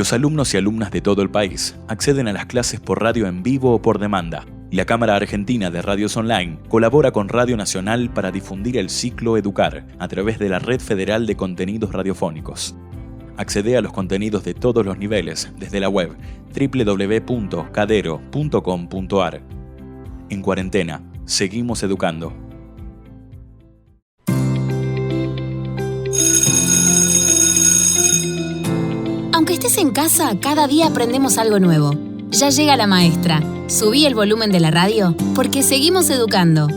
Los alumnos y alumnas de todo el país acceden a las clases por radio en vivo o por demanda, y la Cámara Argentina de Radios Online colabora con Radio Nacional para difundir el ciclo Educar a través de la Red Federal de Contenidos Radiofónicos. Accede a los contenidos de todos los niveles desde la web www.cadero.com.ar. En cuarentena, seguimos educando. Aunque estés en casa, cada día aprendemos algo nuevo. Ya llega la maestra. Subí el volumen de la radio porque seguimos educando.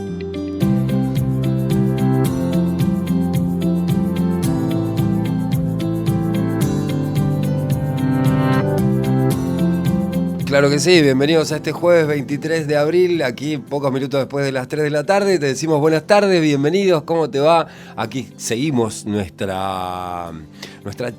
Claro que sí, bienvenidos a este jueves 23 de abril, aquí pocos minutos después de las 3 de la tarde, te decimos buenas tardes, bienvenidos, ¿cómo te va? Aquí seguimos nuestra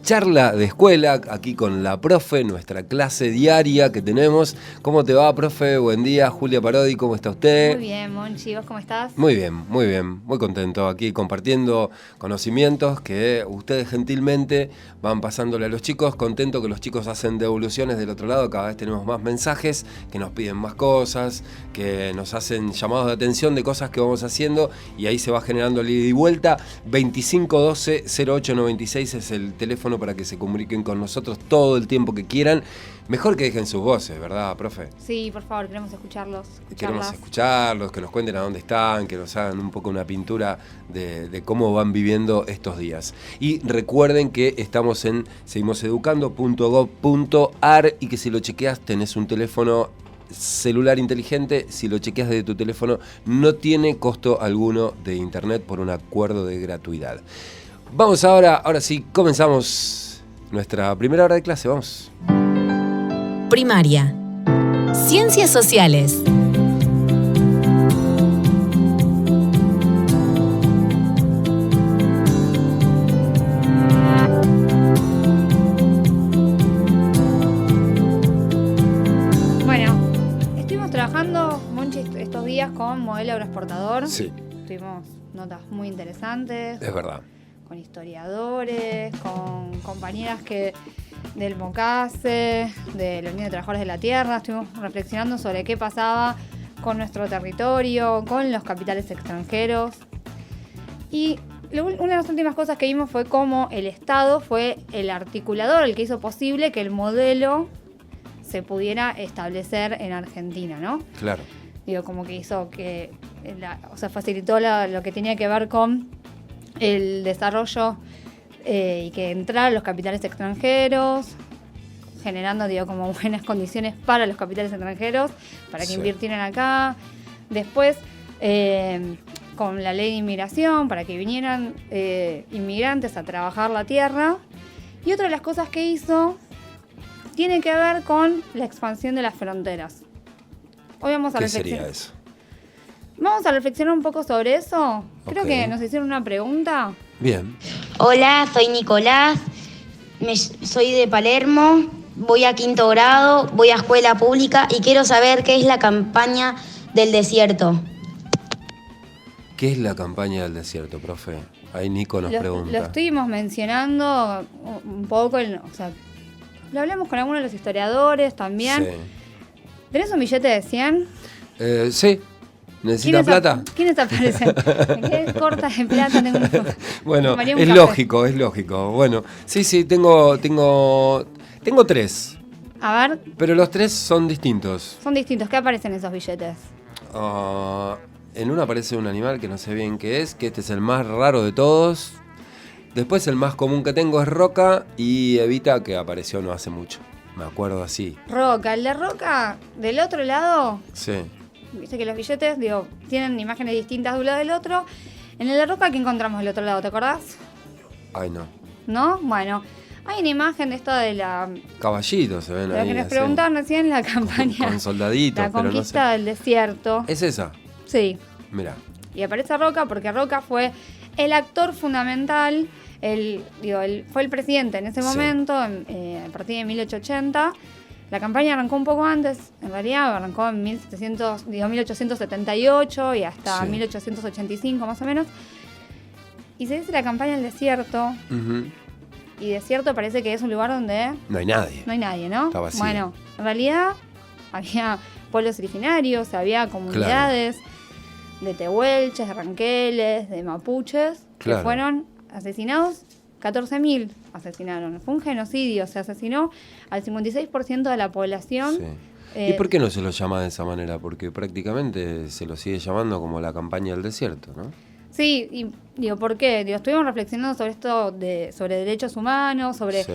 charla de escuela, aquí con la profe, nuestra clase diaria que tenemos. ¿Cómo te va, profe? Buen día, Julia Parodi, ¿cómo está usted? Muy bien, Monchi, ¿vos cómo estás? Muy bien, muy contento aquí compartiendo conocimientos que ustedes gentilmente van pasándole a los chicos, contento que los chicos hacen devoluciones del otro lado, cada vez tenemos más mensajes que nos piden más cosas, que nos hacen llamados de atención de cosas que vamos haciendo y ahí se va generando el ida y vuelta. 2512-0896 es el teléfono para que se comuniquen con nosotros todo el tiempo que quieran. Mejor que dejen sus voces, ¿verdad, profe? Sí, por favor, queremos escucharlos. Queremos escucharlos, que nos cuenten a dónde están, que nos hagan un poco una pintura de cómo van viviendo estos días. Y recuerden que estamos en seguimoseducando.gov.ar y que si lo chequeas tenés un teléfono celular inteligente. Si lo chequeas desde tu teléfono no tiene costo alguno de internet por un acuerdo de gratuidad. Vamos ahora sí, comenzamos nuestra primera hora de clase, vamos. Primaria. Ciencias sociales. Bueno, estuvimos trabajando, Monchi, estos días con modelo agroexportador. Sí. Tuvimos notas muy interesantes. Es verdad. Con historiadores, con compañeras del MOCASE, de la Unión de Trabajadores de la Tierra. Estuvimos reflexionando sobre qué pasaba con nuestro territorio, con los capitales extranjeros. Y una de las últimas cosas que vimos fue cómo el Estado fue el articulador, el que hizo posible que el modelo se pudiera establecer en Argentina, ¿no? Claro. Digo, como que hizo que, facilitó lo que tenía que ver con el desarrollo y que entraran los capitales extranjeros, generando, como buenas condiciones para los capitales extranjeros, para que invirtieran acá. Después, con la ley de inmigración, para que vinieran inmigrantes a trabajar la tierra. Y otra de las cosas que hizo tiene que ver con la expansión de las fronteras. Hoy vamos a reflexionar. ¿Qué sería eso? Vamos a reflexionar un poco sobre eso. Creo que nos hicieron una pregunta. Bien. Hola, soy Nicolás, soy de Palermo, voy a 5º grado, voy a escuela pública y quiero saber qué es la campaña del desierto. ¿Qué es la campaña del desierto, profe? Ahí Nico nos pregunta. Lo estuvimos mencionando un poco, lo hablamos con algunos de los historiadores también. Sí. ¿Tenés un billete de 100? Sí. ¿Necesita plata? ¿Quiénes aparecen? ¿Me quedé corta de plata? Bueno, es lógico. Bueno, sí, tengo 3. A ver. Pero los 3 son distintos. Son distintos. ¿Qué aparecen en esos billetes? En uno aparece un animal que no sé bien qué es, que este es el más raro de todos. Después el más común que tengo es Roca y Evita, que apareció no hace mucho. Me acuerdo así. Roca. El de Roca, del otro lado. Sí. Viste que los billetes, tienen imágenes distintas de un lado del otro. En el de Roca, ¿qué encontramos del otro lado? ¿Te acordás? Ay, no. ¿No? Bueno, hay una imagen de esta de la... Caballitos se ven ahí. Lo que nos preguntaban recién, la campaña... Con soldaditos, la conquista del desierto. ¿Es esa? Sí. Mirá. Y aparece Roca porque Roca fue el actor fundamental, fue el presidente en ese momento, a partir de 1880. La campaña arrancó un poco antes, en realidad arrancó en 1878 y hasta 1885 más o menos. Y se dice la campaña del desierto y desierto parece que es un lugar donde No hay nadie. no hay nadie, ¿no? Está vacío. Bueno, en realidad había pueblos originarios, había comunidades de tehuelches, de ranqueles, de mapuches, Claro. que fueron asesinados. 14.000 asesinaron. Fue un genocidio, se asesinó al 56% de la población. Sí. ¿Y por qué no se lo llama de esa manera? Porque prácticamente se lo sigue llamando como la campaña del desierto, ¿no? Sí, y digo, ¿por qué? Digo, estuvimos reflexionando sobre esto, sobre derechos humanos, sobre Sí.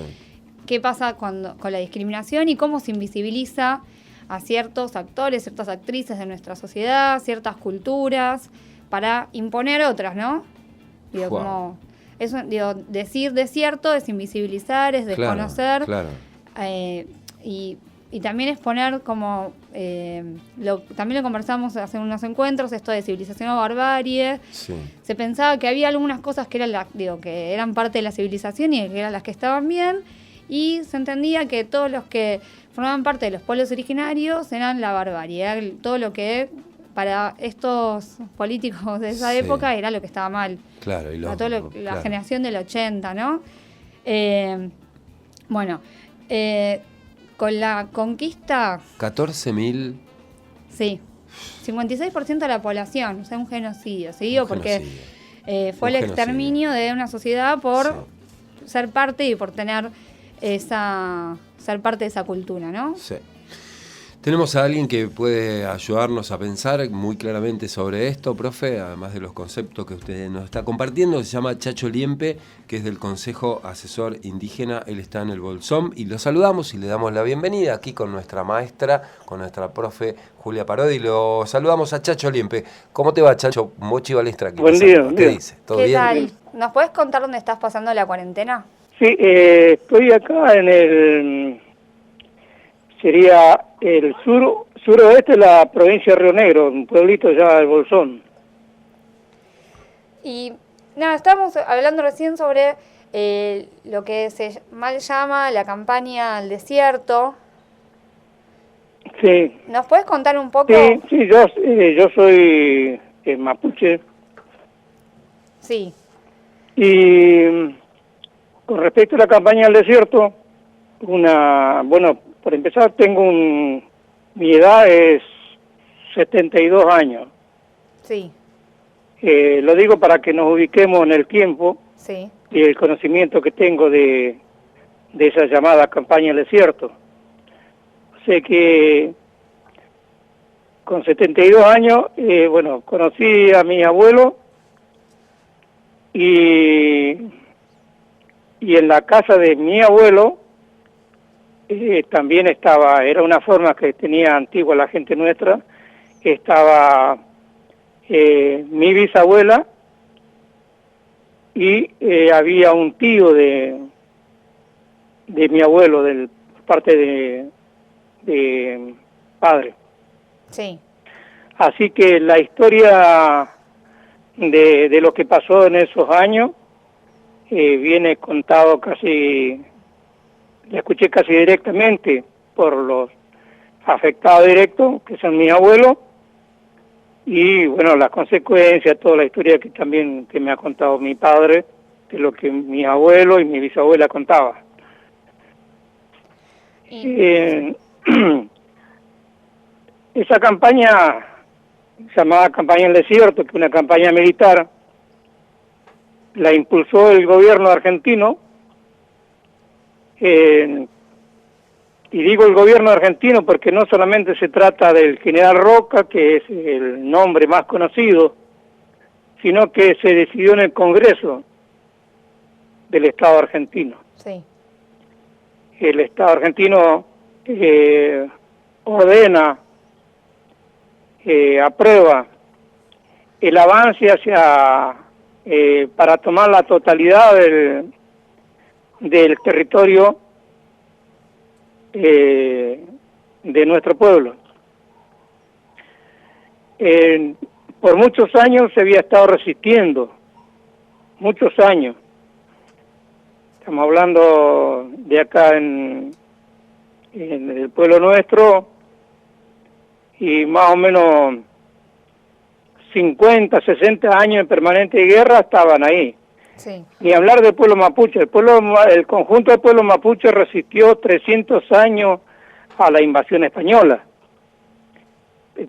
qué pasa con la discriminación y cómo se invisibiliza a ciertos actores, ciertas actrices de nuestra sociedad, ciertas culturas, para imponer otras, ¿no? Digo, Wow. como eso, digo, decir desierto es invisibilizar, es desconocer, Claro. y también es poner como, también lo conversamos hace unos encuentros, esto de civilización o barbarie. Sí. Se pensaba que había algunas cosas que eran, que eran parte de la civilización y que eran las que estaban bien, y se entendía que todos los que formaban parte de los pueblos originarios eran la barbarie, era todo lo que para estos políticos de esa Sí. época era lo que estaba mal. Claro, y Para la claro. generación del 80, ¿no? Bueno, con la conquista, 14.000. sí, 56% de la población, o sea, un genocidio, ¿sí? Un Porque genocidio. fue Un el genocidio. exterminio de una sociedad por Sí. ser parte y por tener ser parte de esa cultura, ¿no? Sí. Tenemos a alguien que puede ayudarnos a pensar muy claramente sobre esto, profe, además de los conceptos que usted nos está compartiendo. Se llama Chacho Liempe, que es del Consejo Asesor Indígena. Él está en el Bolsón y lo saludamos y le damos la bienvenida aquí con nuestra maestra, con nuestra profe Julia Parodi. Lo saludamos a Chacho Liempe. ¿Cómo te va, Chacho? Mochi Balestra aquí. Buen día, buen ¿Qué día. dice? ¿Todo ¿Qué bien? tal? ¿Nos puedes contar dónde estás pasando la cuarentena? Sí, estoy acá en el, sería el suroeste de la provincia de Río Negro, un pueblito ya del Bolsón. Y nada, estábamos hablando recién sobre lo que se mal llama la campaña al desierto. Sí, ¿Nos puedes contar un poco? sí, yo soy mapuche Sí, y con respecto a la campaña al desierto, bueno, por empezar mi edad es 72 años. sí, Lo digo para que nos ubiquemos en el tiempo sí, y el conocimiento que tengo de esa llamada campaña al desierto. Sé que con 72 años, bueno, conocí a mi abuelo y en la casa de mi abuelo también era una forma que tenía antigua la gente nuestra, estaba mi bisabuela y había un tío de mi abuelo, por parte de padre. sí, Así que la historia de lo que pasó en esos años viene contado la escuché casi directamente por los afectados directos, que son mis abuelos, y bueno, las consecuencias, toda la historia que me ha contado mi padre, de lo que mi abuelo y mi bisabuela contaban. Esa campaña, llamada Campaña del Desierto, que es una campaña militar, la impulsó el gobierno argentino, y digo el gobierno argentino porque no solamente se trata del general Roca, que es el nombre más conocido, sino que se decidió en el Congreso del Estado argentino. sí, El Estado argentino ordena, aprueba el avance para tomar la totalidad del territorio de nuestro pueblo. Por muchos años se había estado resistiendo, muchos años. Estamos hablando de acá en el pueblo nuestro, y más o menos 50, 60 años en permanente guerra estaban ahí. Sí. Ni hablar del pueblo mapuche. El conjunto del pueblo mapuche resistió 300 años a la invasión española.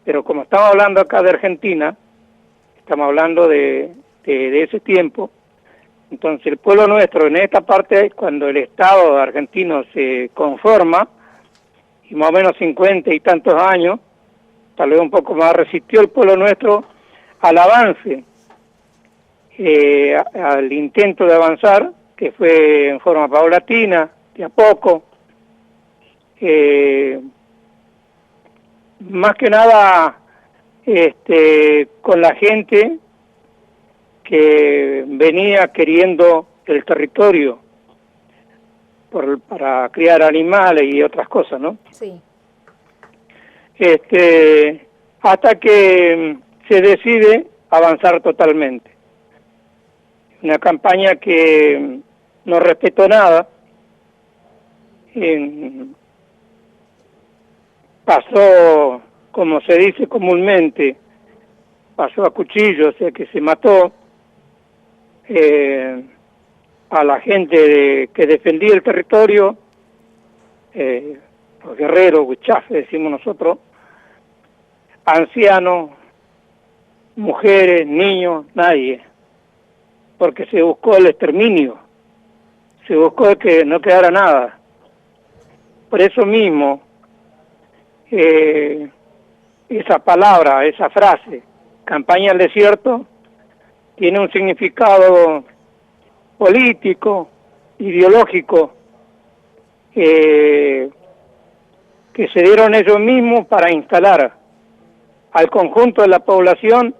Pero como estamos hablando acá de Argentina, estamos hablando de ese tiempo, entonces el pueblo nuestro en esta parte, cuando el Estado argentino se conforma, y más o menos 50 y tantos años, tal vez un poco más, resistió el pueblo nuestro al avance, al intento de avanzar, que fue en forma paulatina, de a poco, más que nada con la gente que venía queriendo el territorio para criar animales y otras cosas, ¿no? Sí. Hasta que se decide avanzar totalmente. Una campaña que no respetó nada, pasó, como se dice comúnmente, pasó a cuchillo, o sea que se mató a la gente que defendía el territorio, los guerreros, huichafe, decimos nosotros, ancianos, mujeres, niños, nadie, porque se buscó el exterminio, se buscó que no quedara nada. Por eso mismo, esa palabra, esa frase, campaña al desierto, tiene un significado político, ideológico, que se dieron ellos mismos para instalar al conjunto de la población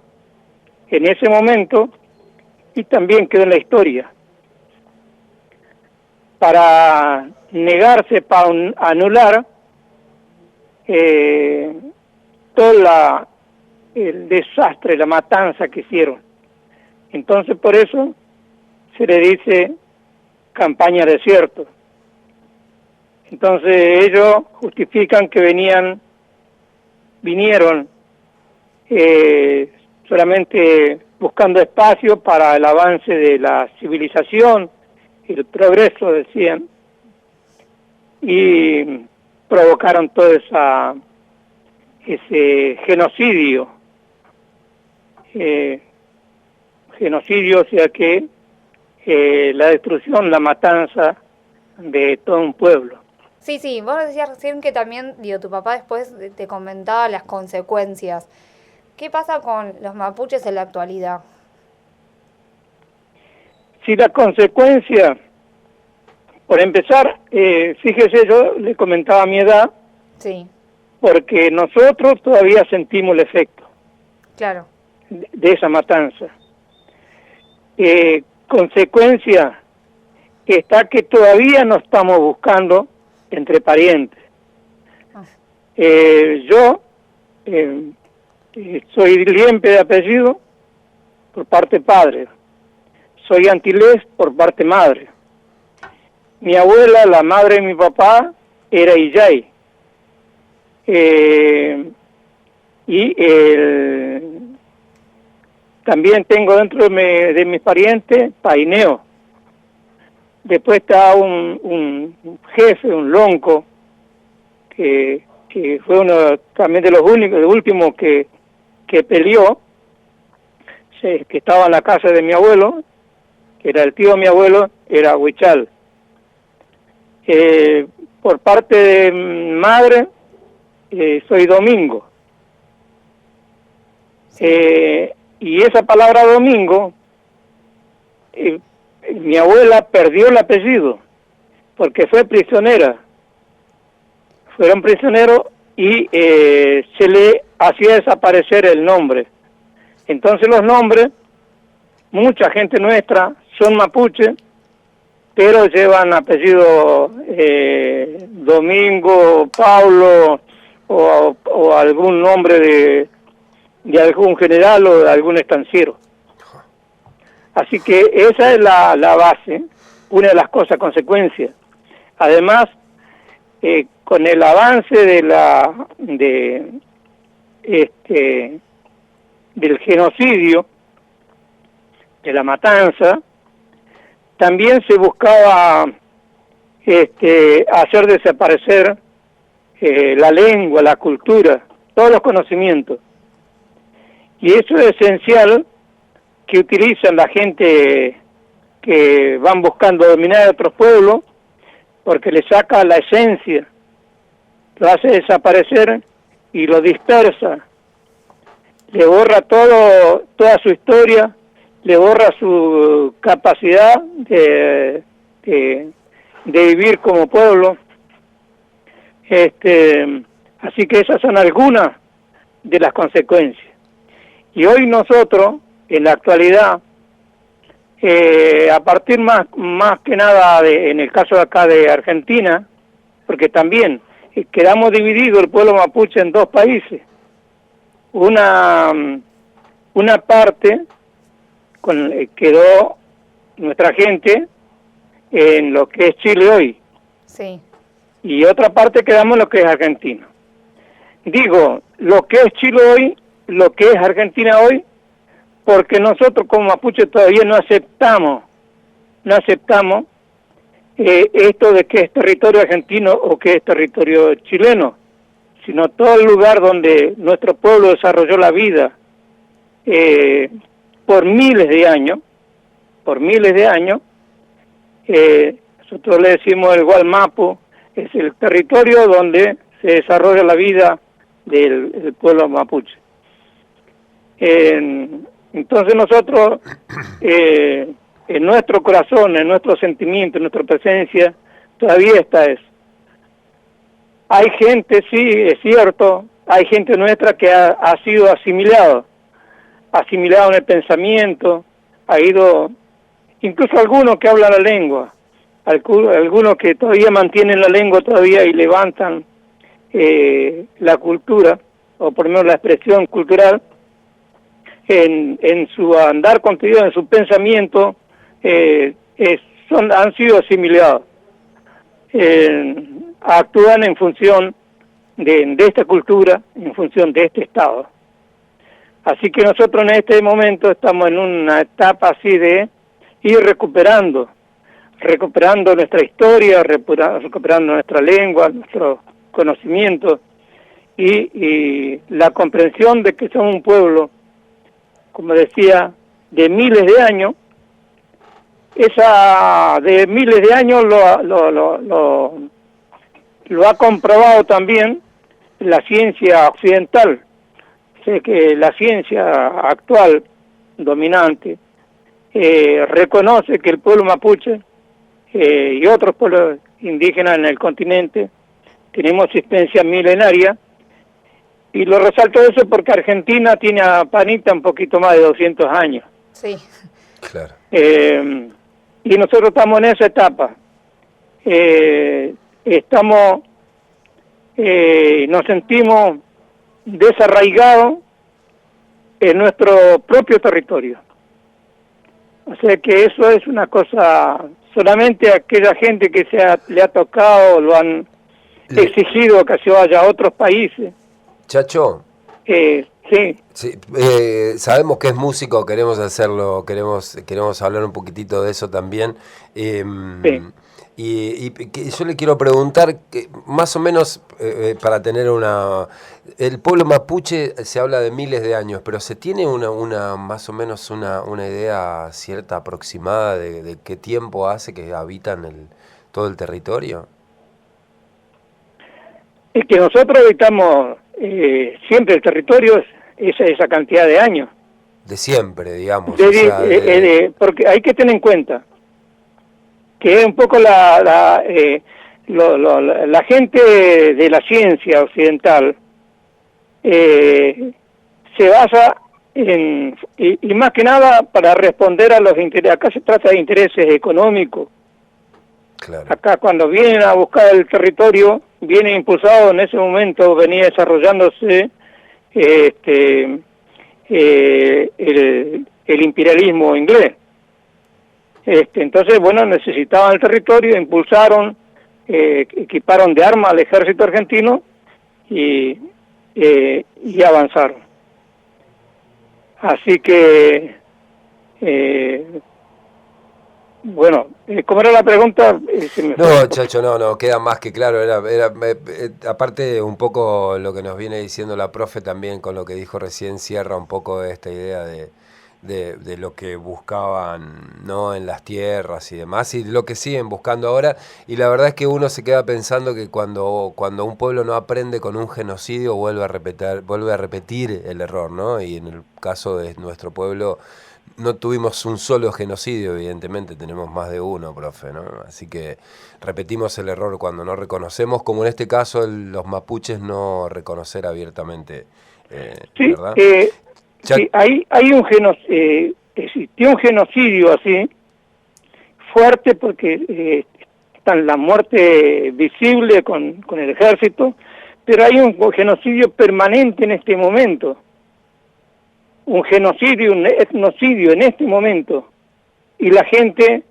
en ese momento, y también quedó en la historia, para negarse, para anular todo el desastre, la matanza que hicieron. Entonces por eso se le dice campaña desierto. Entonces ellos justifican que vinieron solamente buscando espacio para el avance de la civilización, el progreso, decían, y provocaron todo ese genocidio. Genocidio, o sea que la destrucción, la matanza de todo un pueblo. Sí, sí, vos decías recién que también, tu papá después te comentaba las consecuencias. ¿Qué pasa con los mapuches en la actualidad? Si la consecuencia, por empezar, fíjese, yo le comentaba mi edad, Sí. Porque nosotros todavía sentimos el efecto. Claro. De esa matanza. Consecuencia está que todavía no estamos buscando entre parientes. Yo soy Liempe de apellido por parte padre, soy Antilés por parte madre. Mi abuela, la madre de mi papá, era Illay. Y también tengo dentro de mis parientes Paineo. Después está un jefe, un lonco, que fue uno también de los últimos que peleó, que estaba en la casa de mi abuelo, que era el tío de mi abuelo, era Huichal. Por parte de madre, soy Domingo. Y esa palabra Domingo, mi abuela perdió el apellido, porque fue prisionera. Fueron prisioneros y se le hacía desaparecer el nombre. Entonces los nombres, mucha gente nuestra son mapuche, pero llevan apellido Domingo, Paulo o algún nombre de algún general o de algún estanciero. Así que esa es la base, una de las cosas, consecuencias. Además, con el avance del genocidio, de la matanza, también se buscaba hacer desaparecer la lengua, la cultura, todos los conocimientos. Y eso es esencial que utilizan la gente que van buscando dominar a otros pueblos, porque le saca la esencia, lo hace desaparecer y lo dispersa, le borra toda su historia, le borra su capacidad de vivir como pueblo. Así que esas son algunas de las consecuencias. Y hoy nosotros, en la actualidad, a partir más que nada en el caso de acá de Argentina, porque también quedamos divididos el pueblo mapuche en dos países. Una parte quedó nuestra gente en lo que es Chile hoy. Sí. Y otra parte quedamos en lo que es Argentina. Digo, lo que es Chile hoy, lo que es Argentina hoy, porque nosotros como mapuche todavía no aceptamos esto de que es territorio argentino o que es territorio chileno, sino todo el lugar donde nuestro pueblo desarrolló la vida por miles de años, nosotros le decimos el Gualmapu, es el territorio donde se desarrolla la vida del pueblo mapuche. Entonces nosotros, en nuestro corazón, en nuestro sentimiento, en nuestra presencia, todavía está eso. Hay gente, sí, es cierto, hay gente nuestra que ha sido asimilado en el pensamiento, ha ido, incluso algunos que hablan la lengua, algunos que todavía mantienen la lengua todavía y levantan la cultura, o por lo menos la expresión cultural, en su andar cotidiano, en su pensamiento, han sido asimilados. Actúan en función de esta cultura, en función de este Estado. Así que nosotros en este momento estamos en una etapa así de ir recuperando nuestra historia, recuperando nuestra lengua, nuestro conocimiento y la comprensión de que somos un pueblo, como decía, de miles de años. Esa de miles de años lo ha comprobado también la ciencia occidental. Sé que la ciencia actual dominante reconoce que el pueblo mapuche y otros pueblos indígenas en el continente tenemos existencia milenaria, y lo resalto eso porque Argentina tiene a Panita un poquito más de 200 años. Sí. Claro. Y nosotros estamos en esa etapa. Nos sentimos desarraigados en nuestro propio territorio. O sea que eso es una cosa, solamente aquella gente que le ha tocado, lo han exigido que se vaya a otros países. Chacho. Sí. Sí, sabemos que es músico, queremos hacerlo, queremos hablar un poquitito de eso también. Sí. Y que yo le quiero preguntar, que más o menos, para tener el pueblo mapuche se habla de miles de años, pero ¿se tiene más o menos una idea cierta aproximada de qué tiempo hace que habitan todo el territorio? Es que nosotros habitamos siempre el territorio, esa cantidad de años. De siempre, digamos. Porque hay que tener en cuenta que es un poco la gente de la ciencia occidental se basa y más que nada para responder a los intereses. Acá se trata de intereses económicos. Claro. Acá cuando vienen a buscar el territorio, viene impulsado, en ese momento venía desarrollándose el imperialismo inglés. Entonces, bueno, necesitaban el territorio, impulsaron, equiparon de armas al ejército argentino y avanzaron. Así que Bueno, ¿cómo era la pregunta? No, Chacho, no, queda más que claro. Aparte, un poco lo que nos viene diciendo la profe también con lo que dijo recién, cierra un poco esta idea de lo que buscaban, ¿no?, en las tierras y demás, y lo que siguen buscando ahora. Y la verdad es que uno se queda pensando que cuando un pueblo no aprende con un genocidio, vuelve a repetir el error, ¿no? Y en el caso de nuestro pueblo, no tuvimos un solo genocidio, evidentemente, tenemos más de uno, profe, ¿no? Así que repetimos el error cuando no reconocemos, como en este caso los mapuches no reconocer abiertamente, sí, ¿verdad? Sí, hay un existió un genocidio así, fuerte, porque está la muerte visible con el ejército, pero hay un genocidio permanente en este momento. Un genocidio, un etnocidio en este momento, y la gente,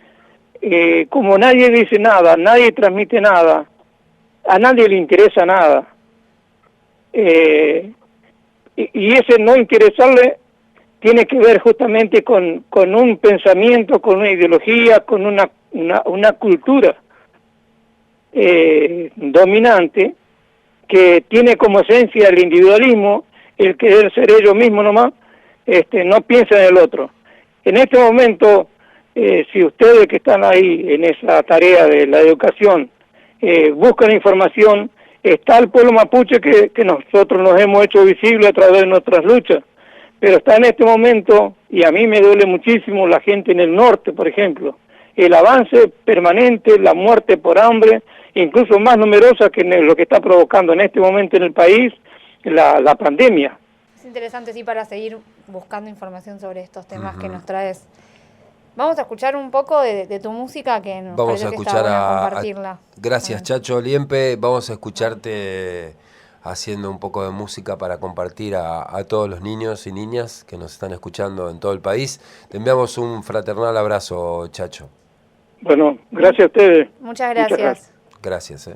como nadie dice nada, nadie transmite nada, a nadie le interesa nada, y ese no interesarle tiene que ver justamente con un pensamiento, con una ideología, con una cultura dominante, que tiene como esencia el individualismo, el querer ser ellos mismos nomás, no piensa en el otro. En este momento, si ustedes que están ahí en esa tarea de la educación buscan información, está el pueblo mapuche que nosotros nos hemos hecho visible a través de nuestras luchas, pero está en este momento, y a mí me duele muchísimo la gente en el norte, por ejemplo, el avance permanente, la muerte por hambre, incluso más numerosa que lo que está provocando en este momento en el país la pandemia. Es interesante, sí, para seguir buscando información sobre estos temas que nos traes. Vamos a escuchar un poco de tu música, que nos parece que está bueno compartirla. Gracias, Chacho Liempe. Vamos a escucharte haciendo un poco de música para compartir a todos los niños y niñas que nos están escuchando en todo el país. Te enviamos un fraternal abrazo, Chacho. Bueno, gracias a ustedes. Muchas gracias. Gracias.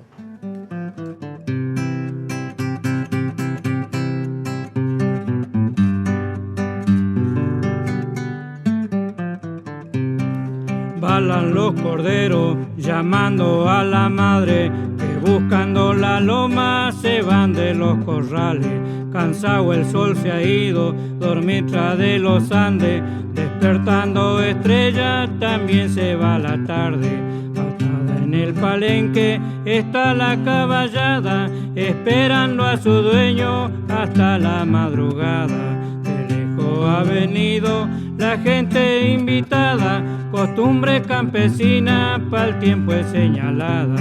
Balan los corderos llamando a la madre, que buscando la loma se van de los corrales. Cansado el sol se ha ido, dormir tras de los Andes, despertando estrellas también se va la tarde. Atada en el palenque está la caballada, esperando a su dueño hasta la madrugada. De lejos ha venido la gente invitada, costumbre campesina pa'l tiempo es señalada.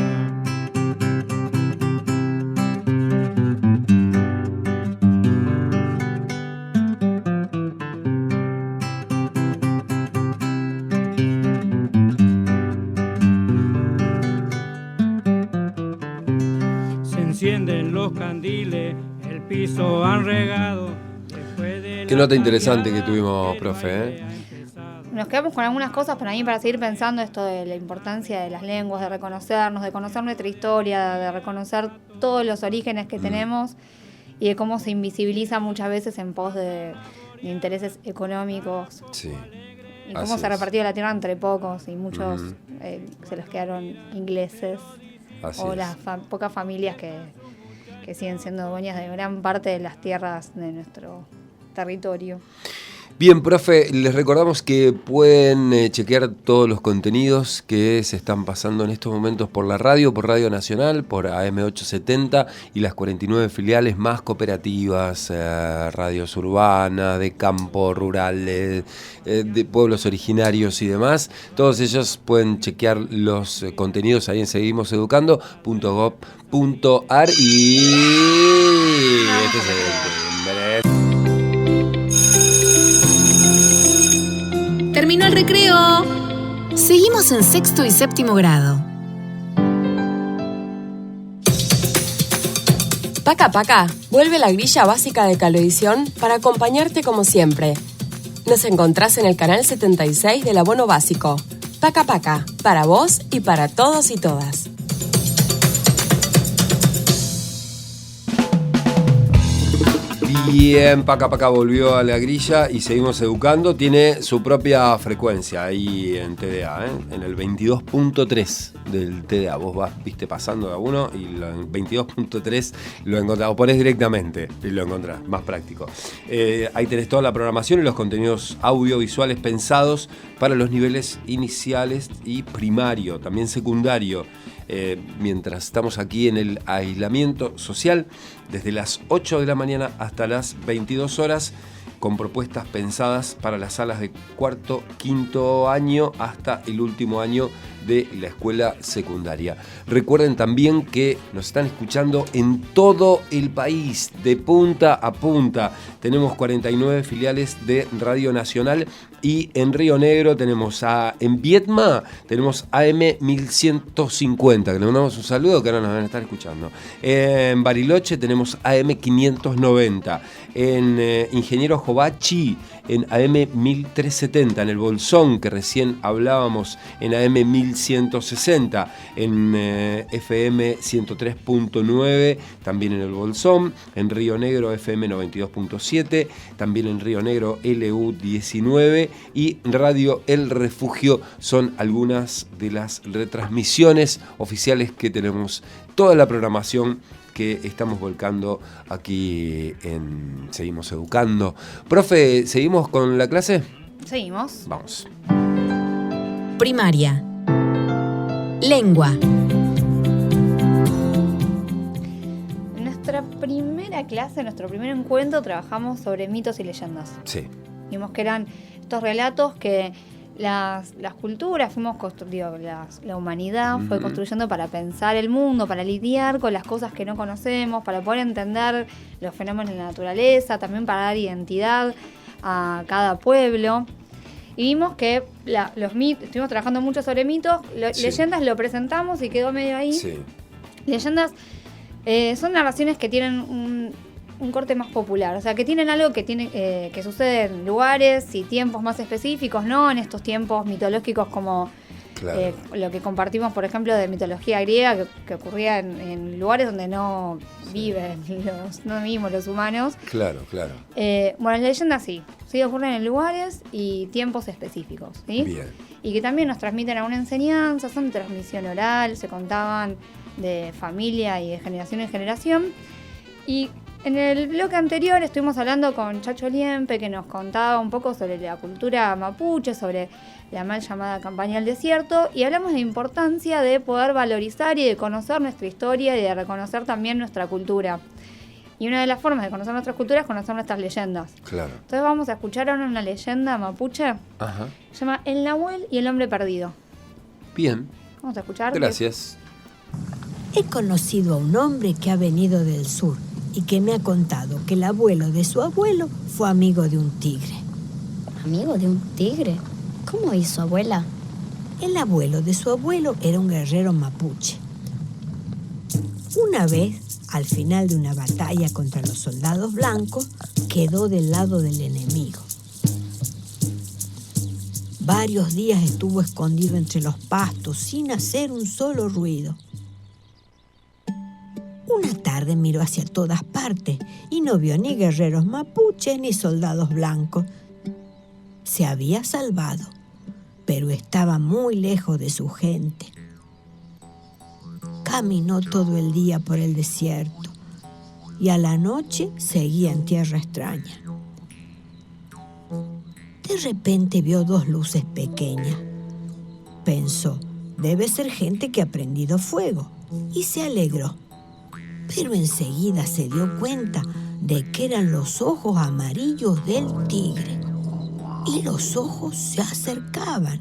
Se encienden los candiles, el piso han regado. Qué nota interesante que tuvimos, profe, Nos quedamos con algunas cosas para mí, para seguir pensando esto de la importancia de las lenguas, de reconocernos, de conocer nuestra historia, de reconocer todos los orígenes que tenemos y de cómo se invisibiliza muchas veces en pos de intereses económicos. Sí. Y cómo se ha repartido la tierra entre pocos y muchos se los quedaron ingleses. Así o es. las pocas familias que siguen siendo dueñas de gran parte de las tierras de nuestro territorio. Bien, profe, les recordamos que pueden chequear todos los contenidos que se están pasando en estos momentos por la radio, por Radio Nacional, por AM870 y las 49 filiales más cooperativas, radios urbanas, de campo, rurales, de pueblos originarios y demás. Todos ellos pueden chequear los contenidos ahí en seguimoseducando.gov.ar y este es el Terminó el recreo. Seguimos en 6º y 7º grado. Paca Paca, vuelve la grilla básica de Cablevisión para acompañarte como siempre. Nos encontrás en el canal 76 del abono básico. Paca Paca, para vos y para todos y todas. Bien, Paca Paca volvió a la grilla y seguimos educando. Tiene su propia frecuencia ahí en TDA, en el 22.3 del TDA. Vos vas, viste, pasando de a uno y el 22.3 lo encontrás. O ponés directamente y lo encontrás, más práctico. Ahí tenés toda la programación y los contenidos audiovisuales pensados para los niveles iniciales y primario, también secundario. Mientras estamos aquí en el aislamiento social, desde las 8 de la mañana hasta las 22 horas, con propuestas pensadas para las salas de cuarto, quinto año hasta el último año de la escuela secundaria. Recuerden también que nos están escuchando en todo el país, de punta a punta. Tenemos 49 filiales de Radio Nacional y en Río Negro tenemos en Viedma tenemos AM 1150, que le mandamos un saludo, que ahora nos van a estar escuchando. En Bariloche tenemos AM 590. En Ingeniero Jovachi en AM 1370, en el Bolsón, que recién hablábamos, en AM 1160, en FM 103.9, también en el Bolsón, en Río Negro FM 92.7, también en Río Negro LU 19 y Radio El Refugio. Son algunas de las retransmisiones oficiales que tenemos, toda la programación que estamos volcando aquí en Seguimos Educando. Profe, ¿seguimos con la clase? Seguimos. Vamos. Primaria. Lengua. En nuestra primera clase, en nuestro primer encuentro, trabajamos sobre mitos y leyendas. Sí. Vimos que eran estos relatos que las culturas la humanidad fue construyendo para pensar el mundo, para lidiar con las cosas que no conocemos, para poder entender los fenómenos de la naturaleza, también para dar identidad a cada pueblo. Y vimos que los mitos, estuvimos trabajando mucho sobre mitos, sí. Leyendas lo presentamos y quedó medio ahí. Sí. Leyendas son narraciones que tienen un corte más popular, o sea, que tienen algo que sucede en lugares y tiempos más específicos, no en estos tiempos mitológicos como claro. Lo que compartimos, por ejemplo, de mitología griega, que ocurría en lugares donde no viven no vivimos los humanos. Claro, claro. Bueno, las leyendas sí ocurren en lugares y tiempos específicos, ¿sí? Bien. Y que también nos transmiten a una enseñanza, son de transmisión oral, se contaban de familia y de generación en generación. Y en el bloque anterior estuvimos hablando con Chacho Liempe, que nos contaba un poco sobre la cultura mapuche, sobre la mal llamada campaña del desierto, y hablamos de la importancia de poder valorizar y de conocer nuestra historia y de reconocer también nuestra cultura. Y una de las formas de conocer nuestras culturas es conocer nuestras leyendas. Claro. Entonces vamos a escuchar ahora una leyenda mapuche. Ajá. Se llama El Nahuel y el Hombre Perdido. Bien. Vamos a escuchar. Gracias. He conocido a un hombre que ha venido del sur y que me ha contado que el abuelo de su abuelo fue amigo de un tigre. ¿Amigo de un tigre? ¿Cómo hizo, abuela? El abuelo de su abuelo era un guerrero mapuche. Una vez, al final de una batalla contra los soldados blancos, quedó del lado del enemigo. Varios días estuvo escondido entre los pastos sin hacer un solo ruido. Una tarde miró hacia todas partes y no vio ni guerreros mapuches ni soldados blancos. Se había salvado, pero estaba muy lejos de su gente. Caminó todo el día por el desierto y a la noche seguía en tierra extraña. De repente vio dos luces pequeñas. Pensó, debe ser gente que ha prendido fuego, y se alegró. Pero enseguida se dio cuenta de que eran los ojos amarillos del tigre. Y los ojos se acercaban.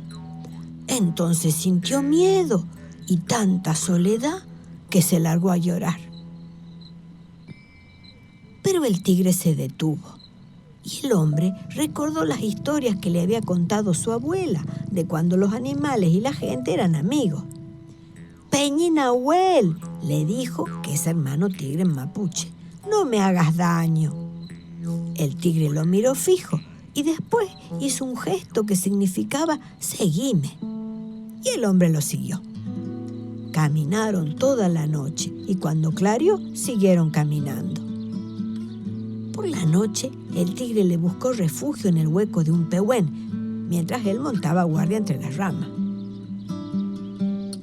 Entonces sintió miedo y tanta soledad que se largó a llorar. Pero el tigre se detuvo y el hombre recordó las historias que le había contado su abuela de cuando los animales y la gente eran amigos. Peñi Nahuel, le dijo, que es hermano tigre en mapuche, no me hagas daño. El tigre lo miró fijo y después hizo un gesto que significaba seguime. Y el hombre lo siguió. Caminaron toda la noche y cuando clareó siguieron caminando. Por Por la noche, el tigre le buscó refugio en el hueco de un pehuen, mientras él montaba guardia entre las ramas.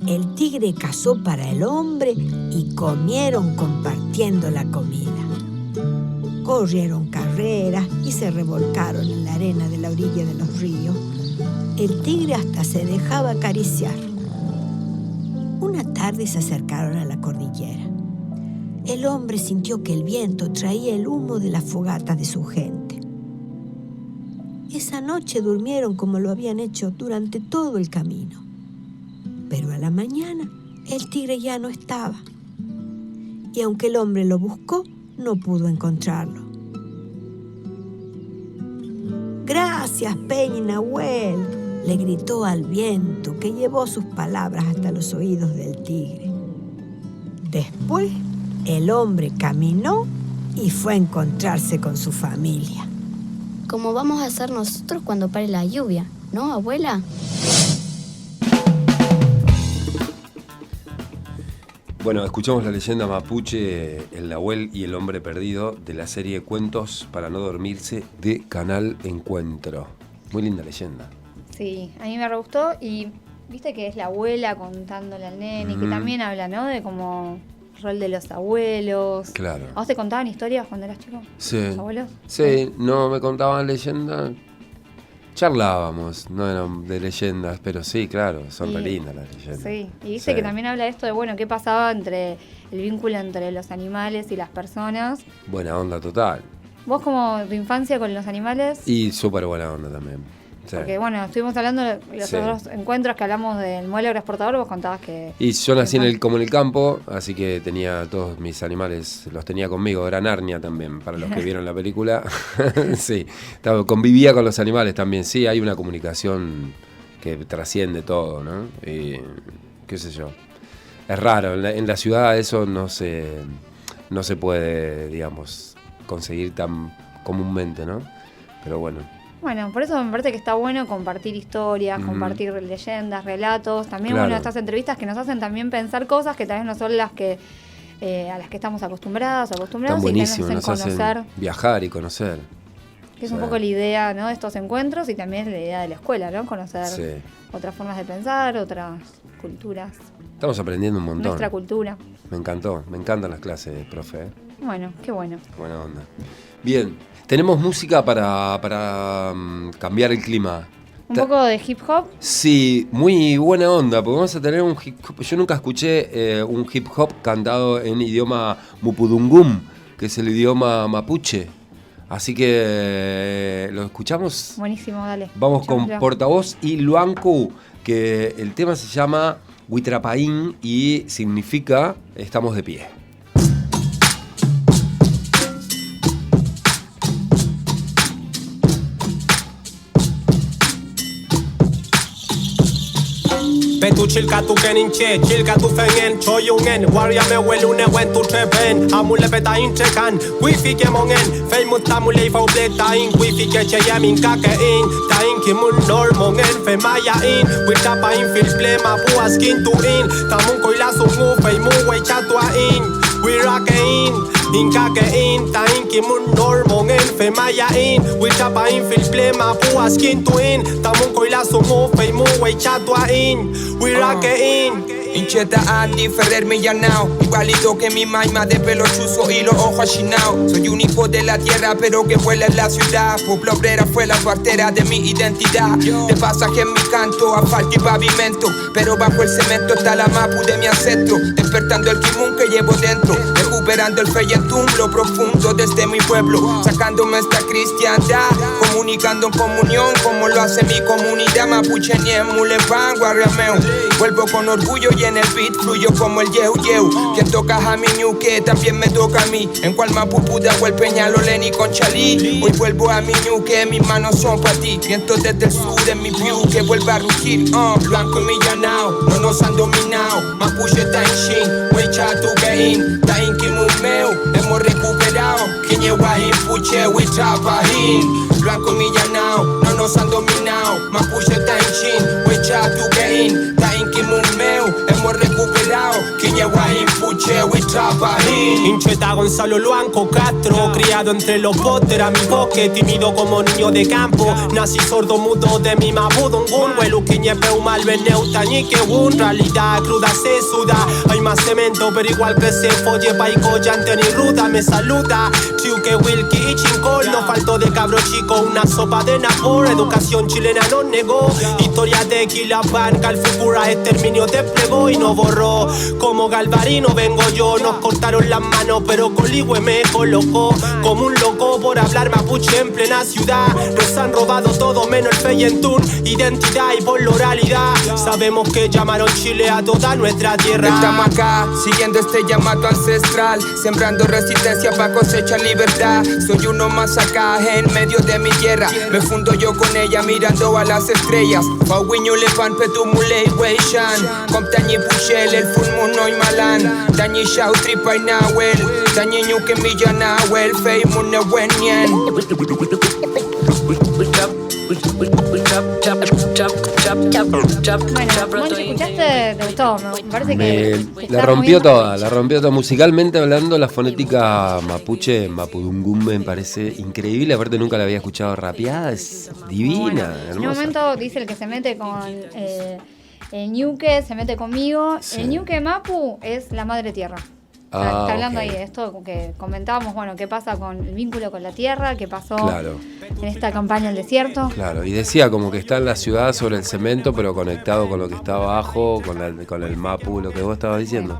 El tigre cazó para el hombre y comieron compartiendo la comida. Corrieron carreras y se revolcaron en la arena de la orilla de los ríos. El tigre hasta se dejaba acariciar. Una tarde se acercaron a la cordillera. El hombre sintió que el viento traía el humo de las fogatas de su gente. Esa noche durmieron como lo habían hecho durante todo el camino. Pero a la mañana el tigre ya no estaba. Y aunque el hombre lo buscó, no pudo encontrarlo. «Gracias, Peña y Nahuel», le gritó al viento, que llevó sus palabras hasta los oídos del tigre. Después, el hombre caminó y fue a encontrarse con su familia. Como vamos a hacer nosotros cuando pare la lluvia, ¿no, abuela? Bueno, escuchamos la leyenda mapuche, el Nahuel y el hombre perdido, de la serie Cuentos para no dormirse de Canal Encuentro. Muy linda leyenda. Sí, a mí me re gustó y viste que es la abuela contándole al nene, que también habla, ¿no? De como el rol de los abuelos. Claro. ¿A vos te contaban historias cuando eras chico? Sí. ¿Los abuelos? Sí, no me contaban leyendas. Charlábamos, no eran de leyendas, pero sí, claro, son re lindas las leyendas. Sí, y dice que también habla de esto de, bueno, qué pasaba entre el vínculo entre los animales y las personas. Buena onda total. ¿Vos como tu infancia con los animales? Y súper buena onda también. Sí. Porque bueno, estuvimos hablando de los otros encuentros que hablamos del mueble agroexportador, vos contabas que... Y yo nací como en el campo, así que tenía todos mis animales, los tenía conmigo, era Narnia también, para los que vieron la película. Sí, convivía con los animales también, sí, hay una comunicación que trasciende todo, ¿no? Y qué sé yo. Es raro, en la ciudad eso no se puede, digamos, conseguir tan comúnmente, ¿no? Pero bueno. Bueno, por eso me parece que está bueno compartir historias, compartir leyendas, relatos. También, bueno, estas entrevistas que nos hacen también pensar cosas que tal vez no son las que a las que estamos acostumbrados y que nos hacen conocer. Viajar y conocer. Que es un poco la idea, ¿no? De estos encuentros y también la idea de la escuela, ¿no? Conocer otras formas de pensar, otras culturas. Estamos aprendiendo un montón. Nuestra cultura. Me encantan las clases, profe. Bueno, qué bueno. Buena onda. Bien, tenemos música para cambiar el clima. ¿Un poco de hip hop? Sí, muy buena onda, porque vamos a tener un hip hop. Yo nunca escuché un hip hop cantado en idioma mupudungum, que es el idioma mapuche. Así que lo escuchamos. Buenísimo, dale. Vamos con Portavoz y Luancu, que el tema se llama Huitrapaín y significa estamos de pie. Petu chilka tu keninche, chilka tu fengen, choyungen, warrior me welune wen tu trepen, amule beta inchekan, wifi ke mongen, fei mutamule fa obleta in, wifi ke cheyamin kakein, tain ki mun normongen, fe maya in, witapa in fil plema buas kin tu in, tamun koila sungu fei mu we chatua in, we rockin, in kakein, tain ki mun normongen, fe maya in, witapa in fil plema buas kin tu in, tamun koila sungu fei mu we chatua in. We rock it in. Incheta Andy Ferrer Millanao, igualito que mi maima de pelo chuzo y los ojos achinados. Soy un hijo de la tierra pero que vuela en la ciudad. Pueblo obrera fue la cuartera de mi identidad. De pasaje en mi canto, asfalto y pavimento, pero bajo el cemento está la mapu de mi ancestro. Despertando el kimun que llevo dentro, recuperando el feyentum, lo profundo desde mi pueblo. Sacándome esta cristiandad, comunicando en comunión como lo hace mi comunidad. Mapuche Niem, Mulepan, Guarriameo. Vuelvo con orgullo y en el beat fluyo como el yeu yeu. Quien toca a mi ñuque también me toca a mí. En cual Mapupuda o el Peñalolén y Conchalí. Hoy vuelvo a mi ñuque, mis manos son para ti. Viento desde el sur en mi view que vuelva a rugir. Blanco y millanao, no nos han dominado. Mapuche Taishin, Weicha Tugein, Tain Kimumeo, hemos recuperado. Quiñeguahin, Puche, Huitrapahin. Blanco y millanao, no nos han dominado. Mapuche Taishin, Weicha Tugein, Tain Kimumeo, hemos recuperado. Quiñeguahin, Puche. Mapuche, we trabajín. Hincheta Gonzalo Luanco Castro, criado entre los Potter, a mi bosque, tímido como niño de campo. Nací sordo mudo de mi mabudungun, hueluquiñe peumal beneutañique un. Realidad cruda se suda, hay más cemento pero igual que se folle paico, llante ni ruda me saluda. Chiuque, Wilkie y Chincol, no faltó de cabro chico una sopa de napor. Educación chilena no negó, historia de Quilapán, Calfucura exterminio desplegó y no borró. Como Galvarino vengo yo, nos cortaron las manos pero Coligüe me colocó como un loco por hablar mapuche en plena ciudad. Nos han robado todo menos el Feyentún, identidad y por la oralidad. Sabemos que llamaron Chile a toda nuestra tierra. Estamos acá, siguiendo este llamado ancestral, sembrando resistencia para cosechar libertad. Soy uno más acá, en medio de mi tierra. Me fundo yo con ella mirando a las estrellas. Fauiño le pan petumule weishan. Comptañi pushel, el full moon no malan. Tañi shau tripa y nahuel. Tañi ñuque milla nahuel. Fei mune wenyen. Bueno, Monchi, ¿escuchaste? ¿Te gustó? Me parece que La rompió toda. Musicalmente hablando, la fonética mapuche, mapudungum, me parece increíble. Aparte nunca la había escuchado rapeada, es divina, En un hermosa. momento dice el que se mete con el ñuque, se mete conmigo. Sí. El ñuque mapu es la madre tierra. Está hablando ahí de esto que comentábamos, bueno, qué pasa con el vínculo con la tierra, qué pasó en esta campaña del desierto. Claro, y decía como que está en la ciudad sobre el cemento, pero conectado con lo que está abajo, con el mapu, lo que vos estabas diciendo.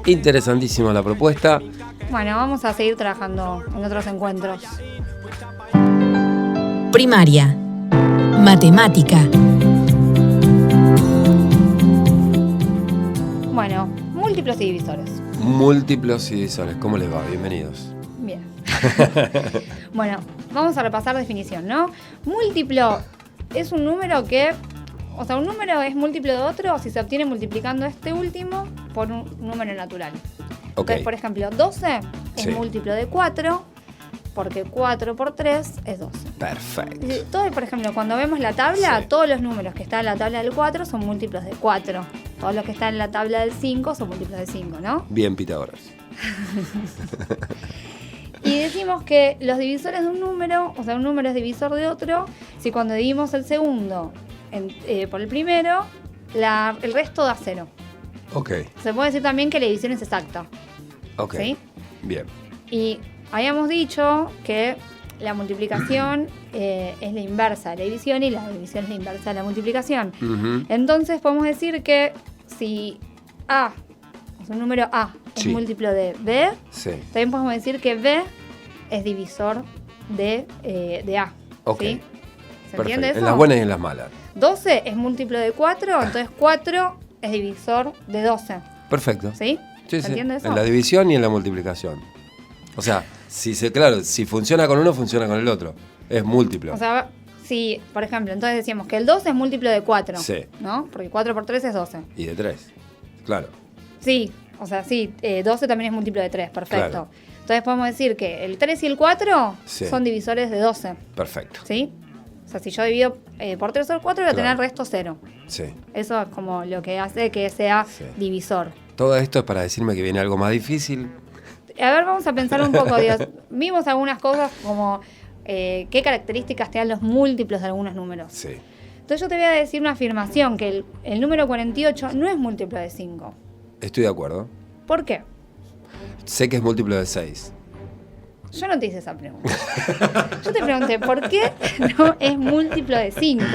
Interesantísima la propuesta. Bueno, vamos a seguir trabajando en otros encuentros. Primaria. Matemática. Bueno, múltiplos y divisores. Múltiplos y divisores. ¿Cómo les va? Bienvenidos. Bien. Bueno, vamos a repasar definición, ¿no? Múltiplo es un número que... O sea, un número es múltiplo de otro si se obtiene multiplicando este último por un número natural. Entonces, por ejemplo, 12 es múltiplo de 4, porque 4 por 3 es 12. Perfecto. Todo, por ejemplo, cuando vemos la tabla, todos los números que están en la tabla del 4 son múltiplos de 4. Todos los que están en la tabla del 5 son múltiplos de 5, ¿no? Bien, Pitágoras. Y decimos que los divisores de un número, o sea, un número es divisor de otro, si cuando dividimos el segundo por el primero, el resto da 0. Ok. Se puede decir también que la división es exacta. Ok. ¿Sí? Bien. Y habíamos dicho que la multiplicación es la inversa de la división y la división es la inversa de la multiplicación. Uh-huh. Entonces podemos decir que si A, o sea, un número A es múltiplo de B, también podemos decir que B es divisor de A. Ok. ¿Sí? ¿Se Perfecto. entiende eso? En las buenas y en las malas. 12 es múltiplo de 4, entonces 4 es divisor de 12. Perfecto. ¿Sí? Sí, ¿Se entiende eso? En la división y en la multiplicación. O sea, si funciona con uno, funciona con el otro. Es múltiplo. O sea, si, por ejemplo, entonces decíamos que el 12 es múltiplo de 4. Sí. ¿No? Porque 4 por 3 es 12. Y de 3. Claro. Sí, o sea, sí, 12 también es múltiplo de 3, perfecto. Claro. Entonces podemos decir que el 3 y el 4 son divisores de 12. Perfecto. ¿Sí? O sea, si yo divido por 3 o 4, voy a tener el resto 0. Sí. Eso es como lo que hace que sea divisor. Todo esto es para decirme que viene algo más difícil. A ver, vamos a pensar un poco, Dios. Vimos algunas cosas como qué características te dan los múltiplos de algunos números. Sí. Entonces yo te voy a decir una afirmación, que el número 48 no es múltiplo de 5. Estoy de acuerdo. ¿Por qué? Sé que es múltiplo de 6. Yo no te hice esa pregunta. Yo te pregunté, ¿por qué no es múltiplo de 5?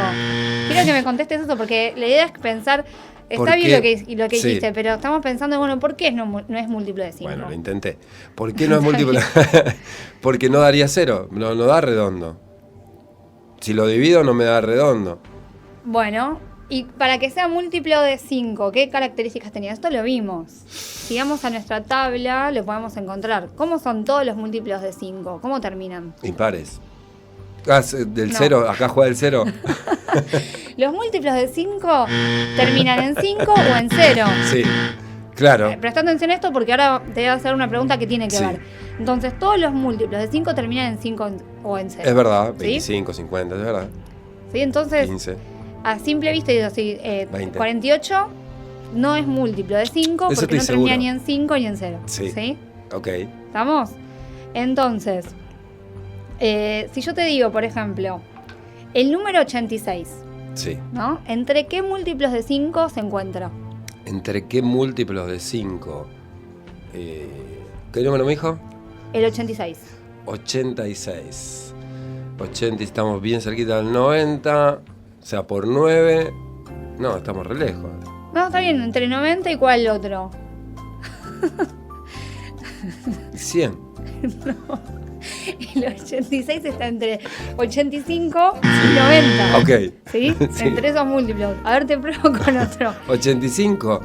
Quiero que me contestes eso, porque la idea es pensar, está bien lo que hiciste, pero estamos pensando, bueno, ¿por qué no es múltiplo de 5? Bueno, lo intenté. ¿Por qué no es múltiplo? Porque no daría 0, no da redondo. Si lo divido no me da redondo. Bueno, y para que sea múltiplo de 5, ¿qué características tenía? Esto lo vimos. Si vamos a nuestra tabla, lo podemos encontrar. ¿Cómo son todos los múltiplos de 5? ¿Cómo terminan? Impares. Del 0, acá juega el 0. Los múltiplos de 5 terminan en 5 o en 0. Sí, claro. Presta atención a esto porque ahora te voy a hacer una pregunta que tiene que ver. Entonces, todos los múltiplos de 5 terminan en 5 o en 0. Es verdad, ¿Sí? 25, 50, es verdad. ¿Sí? Entonces, 15. a simple vista, digo así, 48 no es múltiplo de 5 Eso porque no estoy termina seguro. ni en 5 ni en 0. Sí. Ok. ¿Estamos? Entonces, si yo te digo, por ejemplo, el número 86, Sí. ¿no? ¿Entre qué múltiplos de 5 se encuentra? ¿Entre qué múltiplos de 5? ¿Qué número me dijo? El 86. 86. 80, estamos bien cerquita del 90. O sea, por 9. No, estamos re lejos. No, está bien, entre 90 y cuál otro. 100. No. El 86 está entre 85 y 90. Ok. ¿Sí? Sí. Entre esos múltiplos. A ver, te pruebo con otro. 85.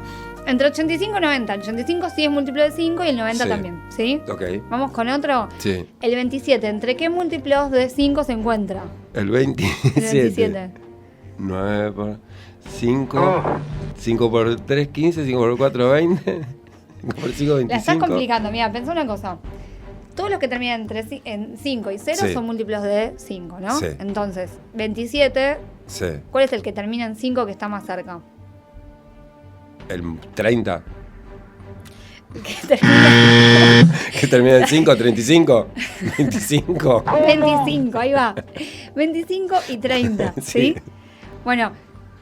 Entre 85 y 90. El 85 sí es múltiplo de 5 y el 90 Sí. también. ¿Sí? Ok. Vamos con otro. Sí. El 27. ¿Entre qué múltiplos de 5 se encuentra? El 27. El 27. 9 por 5. 5 por 3, 15. 5 por 4, 20. 5 por 5, 25. La estás complicando. Mira, pensá una cosa. Todos los que terminan en 5 y 0 Sí. son múltiplos de 5, ¿no? Sí. Entonces, 27, Sí. ¿cuál es el que termina en 5 que está más cerca? El 30. Que termina ¿Que termina en 5? 35. 25. 25, ahí va. 25 y 30, ¿sí? Sí. Bueno,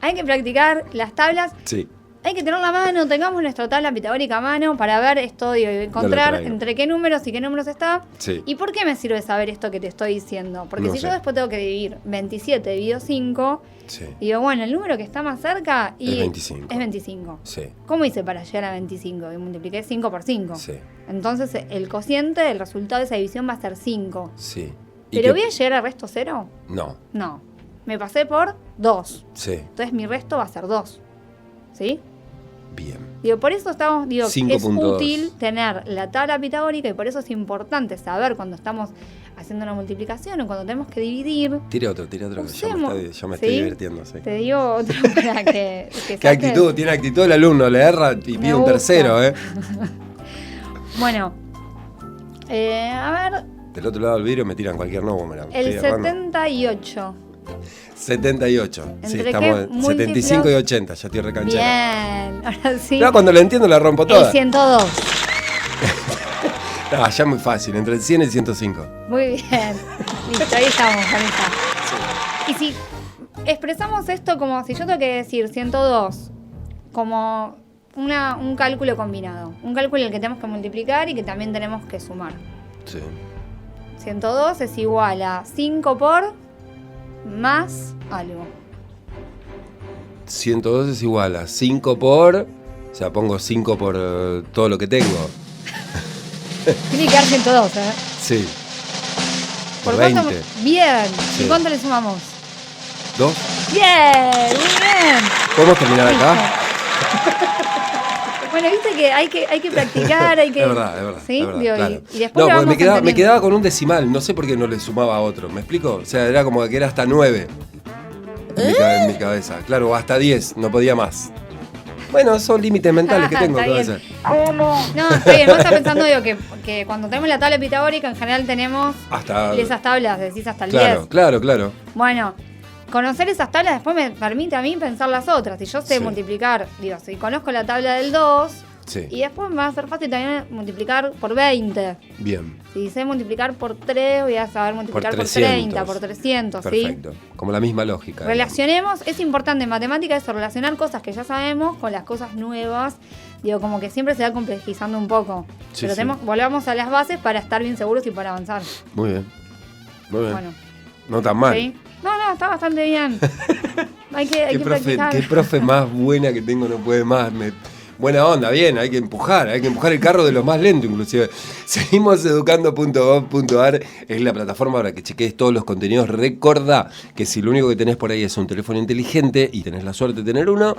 hay que practicar las tablas. Sí. Hay que tener la mano, tengamos nuestra tabla pitagórica a mano para ver esto y encontrar traigo. entre qué números y qué números está. Sí. ¿Y por qué me sirve saber esto que te estoy diciendo? Porque No si sé. yo después tengo que dividir 27 dividido 5, Sí. digo, bueno, el número que está más cerca y Es 25. es 25. Sí. ¿Cómo hice para llegar a 25? Y multipliqué 5 por 5. Sí. Entonces el cociente, el resultado de esa división va a ser 5. Sí. ¿Y ¿Pero qué- voy a llegar al resto 0? No. No. Me pasé por 2. Sí. Entonces mi resto va a ser 2. ¿Sí? Bien. Digo, por eso estamos, digo, es 5.2. útil tener la tabla pitagórica y por eso es importante saber cuando estamos haciendo una multiplicación o cuando tenemos que dividir. Tire otro, que ya me Usemos, estoy ¿sí? divirtiendo. Sí. Te digo otro para que Qué saques. actitud, tiene actitud el alumno, le erra y pide un gusta. tercero, ¿eh? Bueno, a ver, Del otro lado del vidrio me tiran cualquier número. el estoy errando. 78. 78. Sí, ¿Entre estamos qué en múltiplos? 75 y 80, ya estoy recanchero. Bien, ahora sí. Pero cuando lo entiendo la rompo El toda. 102. No, ya muy fácil, entre el 100 y el 105. Muy bien. Listo, ahí estamos con esa. Y si expresamos esto como si yo tengo que decir 102 como un cálculo combinado. Un cálculo en el que tenemos que multiplicar y que también tenemos que sumar. Sí. 102 es igual a 5 por más algo. 102 es igual a 5 por... O sea, pongo 5 por todo lo que tengo. Tiene que dar 102, ¿eh? Sí. Por ¿Por cuánto? 20. Bien. Sí. ¿Y cuánto le sumamos? 2. Bien, muy bien. ¿Podemos terminar acá? Bueno, viste que hay que practicar, hay que... Es verdad, es verdad. ¿Sí? es verdad, Digo, claro. y después No, lo porque vamos me entendiendo. quedaba con un decimal. No sé por qué no le sumaba a otro. ¿Me explico? O sea, era como que era hasta 9. En mi cabeza. Claro, o hasta 10. No podía más. Bueno, son límites mentales que tengo. Está ¿qué voy a bien. hacer? No, está bien, vos estás pensando digo, que cuando tenemos la tabla pitagórica en general tenemos Hasta... esas tablas, decís hasta el 10. Claro. Bueno, conocer esas tablas después me permite a mí pensar las otras. Si yo sé Sí. multiplicar, digo, si conozco la tabla del 2, Sí. y después me va a ser fácil también multiplicar por 20. Bien. Si sé multiplicar por 3, voy a saber multiplicar por 300. 30, por 300, ¿sí? Perfecto. Como la misma lógica. Relacionemos, es importante en matemática eso, relacionar cosas que ya sabemos con las cosas nuevas. Digo, como que siempre se va complejizando un poco. Sí, Pero sí. volvamos a las bases para estar bien seguros y para avanzar. Muy bien. Muy bien. Bueno, No tan mal. ¿sí? No, está bastante bien. hay que practicar. Qué profe más buena que tengo, no puede más. Buena onda, bien, hay que empujar el carro de los más lentos inclusive. Seguimos educando.gov.ar, es la plataforma para que chequees todos los contenidos. Recordá que si lo único que tenés por ahí es un teléfono inteligente y tenés la suerte de tener uno,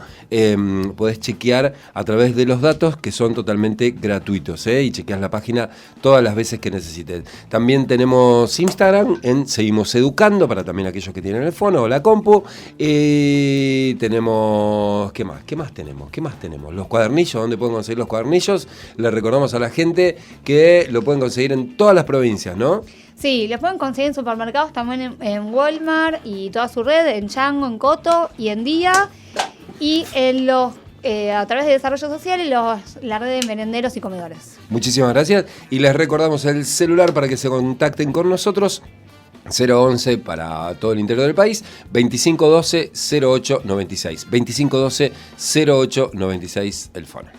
podés chequear a través de los datos que son totalmente gratuitos, y chequeás la página todas las veces que necesites. También tenemos Instagram en Seguimos Educando, para también aquellos que tienen el fono o la compu. Tenemos, ¿qué más tenemos? Los cuadernillos, ¿dónde pueden conseguir los cuadernillos? Le recordamos a la gente que lo pueden conseguir en todas las provincias, ¿no? Sí, los pueden conseguir en supermercados, también en Walmart y toda su red, en Chango, en Coto y en Día. Y en los a través de desarrollo social y la red de merenderos y comedores. Muchísimas gracias. Y les recordamos el celular para que se contacten con nosotros. 011 para todo el interior del país, 2512-0896. 2512-0896 el phone.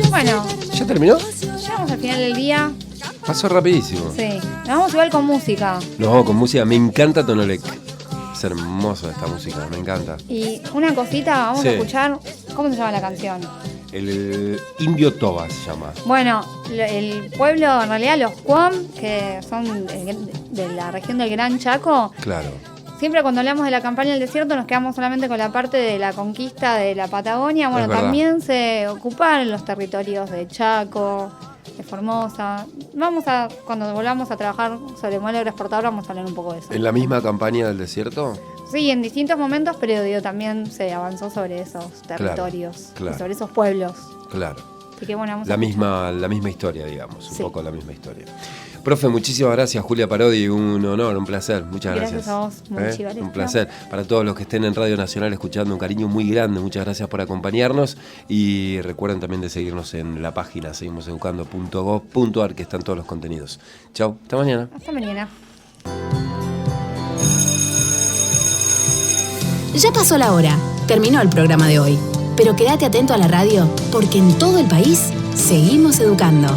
Bueno, ¿Ya terminó? llegamos al final del día. Pasó rapidísimo. Sí, nos vamos igual con música. No, con música. Me encanta Tonolec. Es hermoso esta música, me encanta. Y una cosita, vamos Sí. a escuchar. ¿Cómo se llama la canción? El Indio Toba se llama. Bueno, el pueblo, en realidad los Cuam, que son de la región del Gran Chaco, Claro. siempre cuando hablamos de la campaña del desierto nos quedamos solamente con la parte de la conquista de la Patagonia. Bueno, Es verdad. también se ocuparon los territorios de Chaco, de Formosa. Cuando volvamos a trabajar sobre el modelo agroexportador, vamos a hablar un poco de eso. ¿En la misma campaña del desierto? Sí, en distintos momentos, pero digo, también se avanzó sobre esos territorios, claro. y sobre esos pueblos. Claro. Así que bueno, vamos La a escuchar. misma historia, digamos. Un Sí. poco la misma historia. Profe, muchísimas gracias, Julia Parodi. Un honor, un placer. Muchas gracias. Gracias a vos, Monchi Valesca. Un placer. Para todos los que estén en Radio Nacional escuchando, un cariño muy grande. Muchas gracias por acompañarnos. Y recuerden también de seguirnos en la página seguimoseducando.gov.ar, que están todos los contenidos. Chau, hasta mañana. Hasta mañana. Ya pasó la hora, terminó el programa de hoy. Pero quédate atento a la radio, porque en todo el país seguimos educando.